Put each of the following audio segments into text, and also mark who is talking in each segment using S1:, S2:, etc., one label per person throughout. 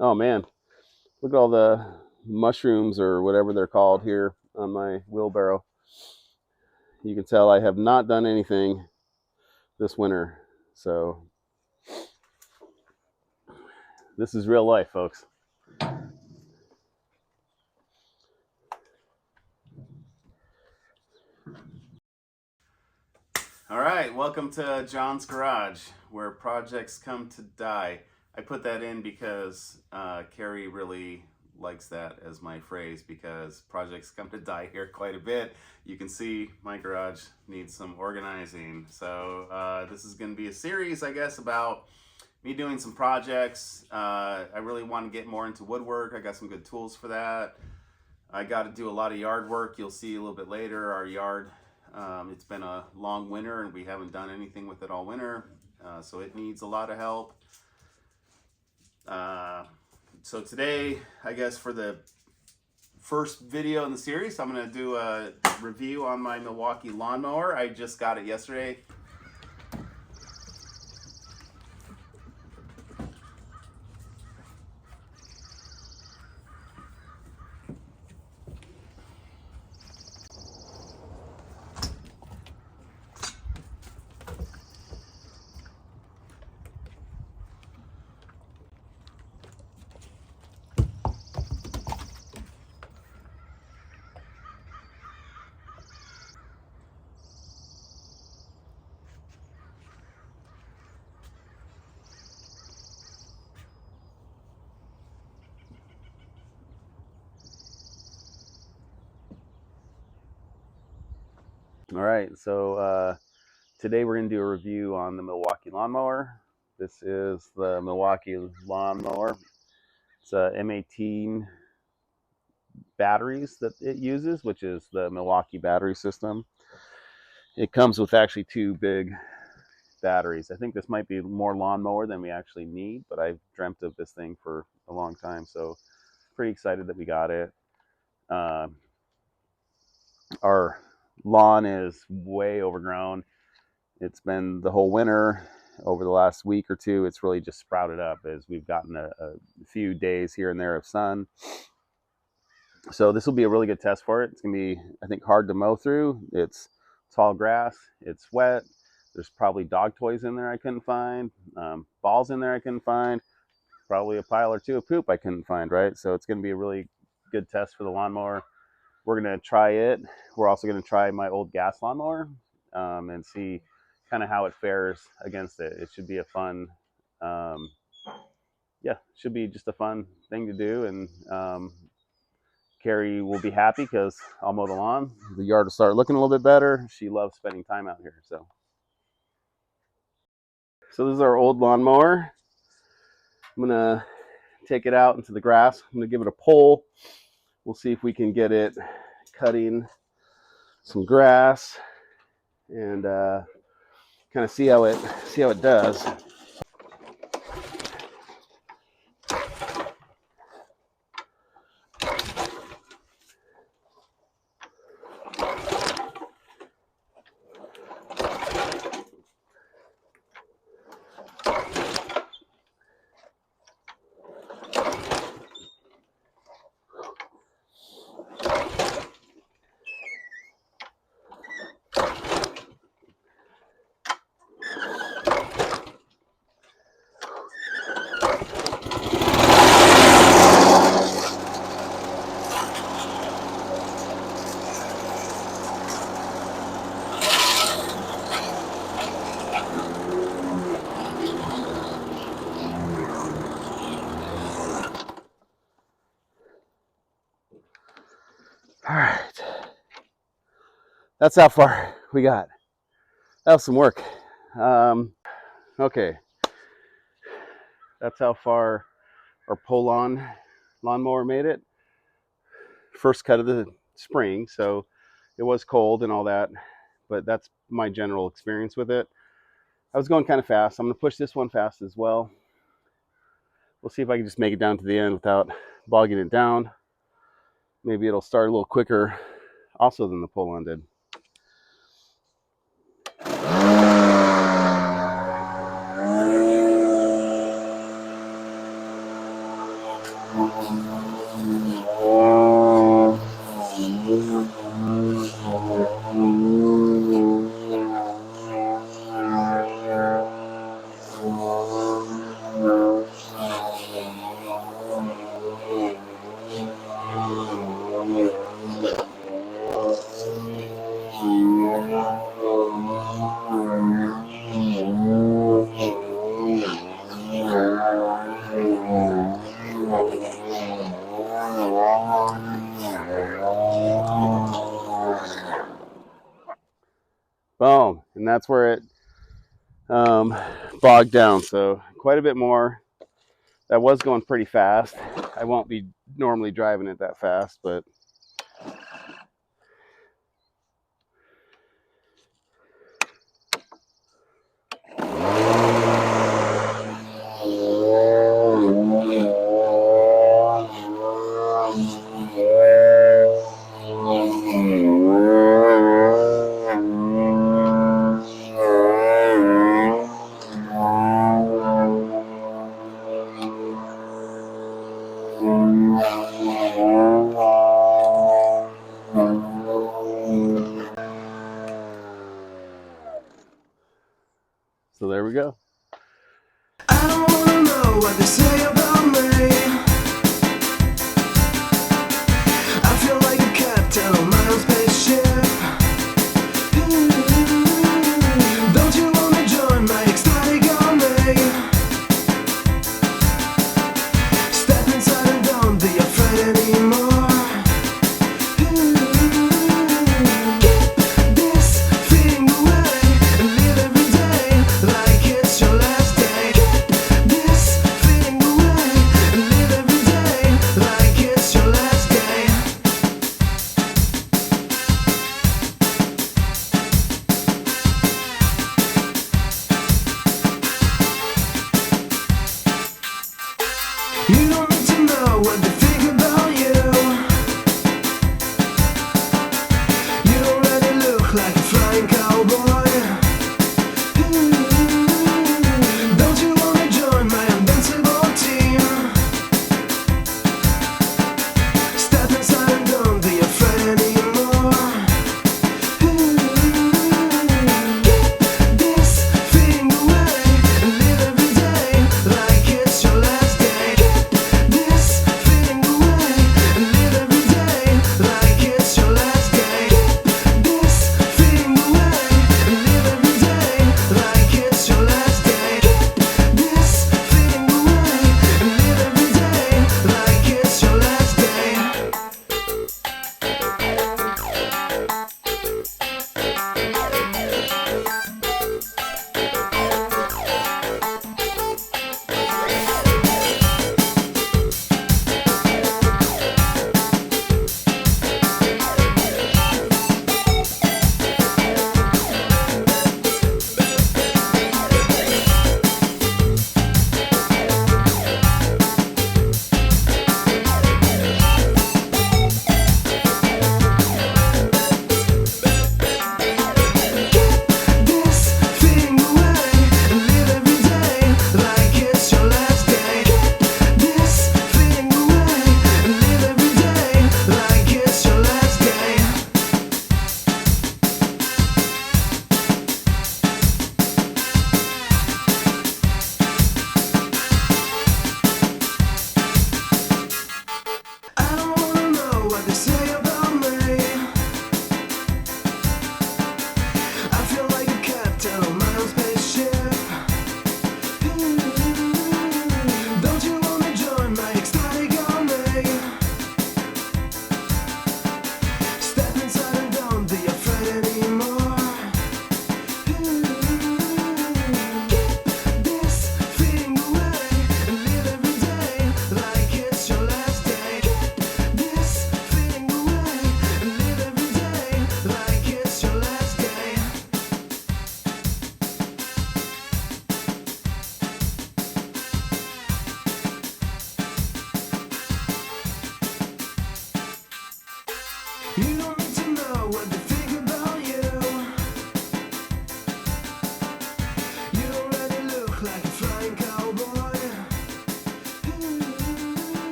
S1: Oh man, look at all the mushrooms or whatever they're called here on my wheelbarrow. You can tell I have not done anything this winter. So this is real life, folks. All right, welcome to John's Garage, where projects come to die. I put that in because Carrie really likes that as my phrase because projects come to die here quite a bit. You can see my garage needs some organizing. So this is going to be a series, I guess, about me doing some projects. I really want to get more into woodwork. I got some good tools for that. I got to do a lot of yard work. You'll see a little bit later. Our yard, it's been a long winter and we haven't done anything with it all winter. So it needs a lot of help. So today, I guess for the first video in the series, I'm going to do a review on my Milwaukee Lawn Mower. I just got it yesterday. All right, so today we're going to do a review on the Milwaukee Lawn Mower. This is the Milwaukee Lawn Mower. It's a M18 batteries that it uses, which is the Milwaukee battery system. It comes with actually two big batteries. I think this might be more lawnmower than we actually need, but I've dreamt of this thing for a long time, so pretty excited that we got it. Uh, our lawn is way overgrown. It's been the whole winter. Over the last week or two, it's really just sprouted up as we've gotten a few days here and there of sun. So this will be a really good test for it. It's gonna be, I think, hard to mow through. It's tall grass, it's wet. There's probably dog toys in there I couldn't find, balls in there I couldn't find, probably a pile or two of poop I couldn't find, right? So it's gonna be a really good test for the lawnmower. We're gonna try it. We're also gonna try my old gas lawnmower and see kind of how it fares against it. It should be a fun, um, yeah, should be just a fun thing to do. And Carrie will be happy because I'll mow the lawn. The yard will start looking a little bit better. She loves spending time out here. So this is our old lawnmower. I'm gonna take it out into the grass. I'm gonna give it a pull. We'll see if we can get it cutting some grass and kind of see how it does. All right, that's how far we got. That was some work. Okay, that's how far our pull-on lawnmower made it. First cut of the spring, so it was cold and all that, but that's my general experience with it. I was going kind of fast. I'm going to push this one fast as well. We'll see if I can just make it down to the end without bogging it down. Maybe it'll start a little quicker also than the pull-on did. Boom, and that's where it bogged down. So quite a bit more. That was going pretty fast. I won't be normally driving it that fast, but so there we go.
S2: I don't wanna know what they say about me. I feel like a captain on my own spaceship. Don't you wanna join my ecstatic army? Step inside and don't be afraid anymore. Keep this feeling away and live every day like it's your last day. Keep this feeling away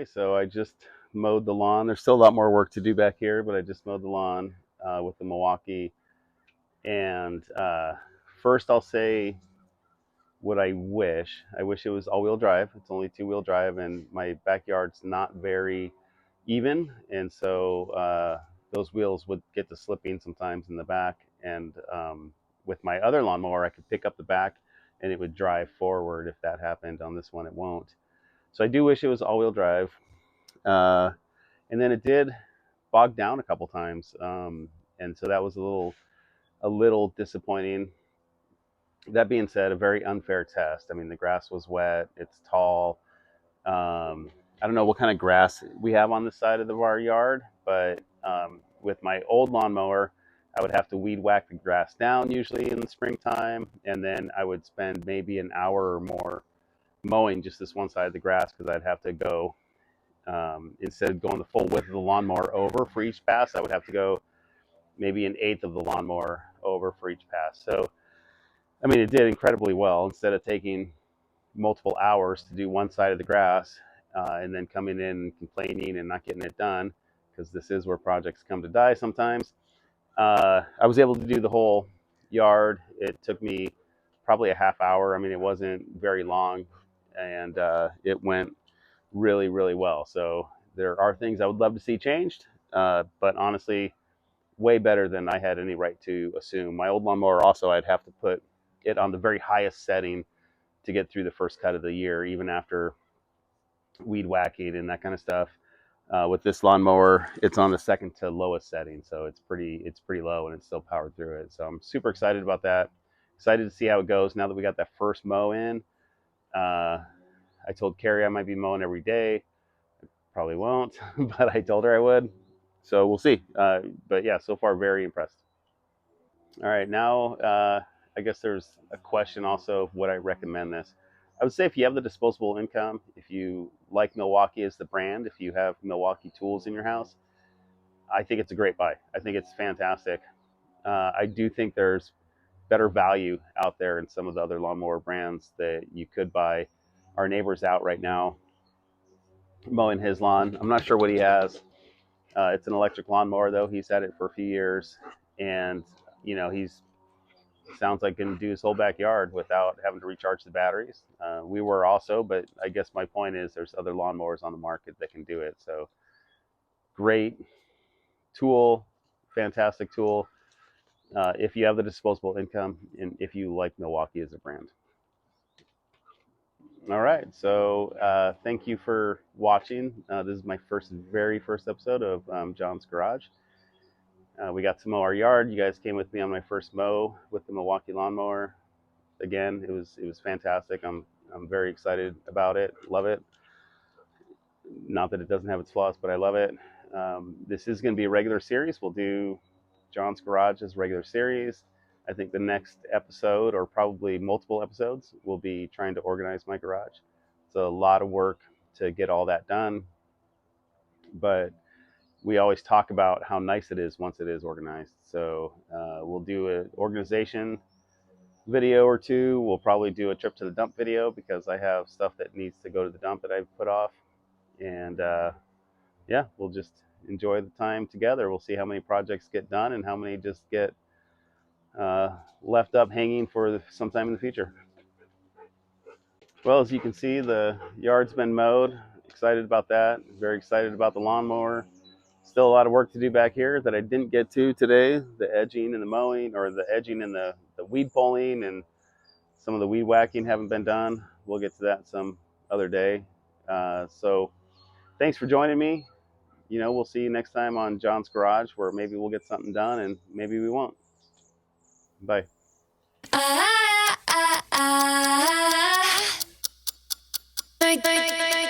S1: Okay, so I just mowed the lawn. There's still a lot more work to do back here, but I just mowed the lawn with the Milwaukee. And first, I'll say what I wish. I wish it was all-wheel drive. It's only two-wheel drive, and my backyard's not very even, and so those wheels would get to slipping sometimes in the back. And with my other lawnmower, I could pick up the back, and it would drive forward. If that happened on this one, it won't. So I do wish it was all-wheel drive. Uh, and then it did bog down a couple times, and so that was a little disappointing. That being said, a very unfair test. I mean, the grass was wet. It's tall. I don't know what kind of grass we have on this side of our yard, but with my old lawnmower, I would have to weed whack the grass down usually in the springtime, and then I would spend maybe an hour or more mowing just this one side of the grass because I'd have to go instead of going the full width of the lawnmower over for each pass, I would have to go maybe an eighth of the lawnmower over for each pass. So, I mean, it did incredibly well. Instead of taking multiple hours to do one side of the grass and then coming in and complaining and not getting it done, because this is where projects come to die sometimes, I was able to do the whole yard. It took me probably a half hour. I mean, it wasn't very long, and it went really, really well. So there are things I would love to see changed, but honestly, way better than I had any right to assume. My old lawnmower also, I'd have to put it on the very highest setting to get through the first cut of the year, even after weed whacking and that kind of stuff. With this lawnmower, it's on the second to lowest setting, so it's pretty low, and it's still powered through it. So I'm super excited about that. Excited to see how it goes now that we got that first mow in. Uh, I told Carrie I might be mowing every day. Probably won't, but I told her I would. So we'll see. But yeah, so far very impressed. All right, now I guess there's a question also of would I recommend this? I would say if you have the disposable income, if you like Milwaukee as the brand, if you have Milwaukee tools in your house, I think it's a great buy. I think it's fantastic. I do think there's better value out there in some of the other lawnmower brands that you could buy. Our neighbor's out right now mowing his lawn. I'm not sure what he has. It's an electric lawnmower though. He's had it for a few years, and he's sounds like going to do his whole backyard without having to recharge the batteries. We were also, but I guess my point is there's other lawnmowers on the market that can do it. So great tool, fantastic tool. If you have the disposable income and if you like Milwaukee as a brand. All right, so thank you for watching. This is my very first episode of John's Garage. We got to mow our yard. You guys came with me on my first mow with the Milwaukee Lawn Mower. Again, it was fantastic. I'm very excited about it. Love it. Not that it doesn't have its flaws, but I love it. This is going to be a regular series. We'll do John's Garage as a regular series. I think the next episode, or probably multiple episodes, will be trying to organize my garage. It's a lot of work to get all that done, but we always talk about how nice it is once it is organized. So we'll do an organization video or two. We'll probably do a trip to the dump video because I have stuff that needs to go to the dump that I've put off. And yeah, we'll just enjoy the time together. We'll see how many projects get done and how many just get left up hanging for sometime in the future. Well, as you can see, the yard's been mowed. Excited about that. Very excited about the lawnmower. Still a lot of work to do back here that I didn't get to today. The edging and the mowing, or the edging and the weed pulling, and some of the weed whacking haven't been done. We'll get to that some other day. So thanks for joining me. We'll see you next time on John's Garage, where maybe we'll get something done and maybe we won't. Bye.
S2: Ah, ah, ah, ah.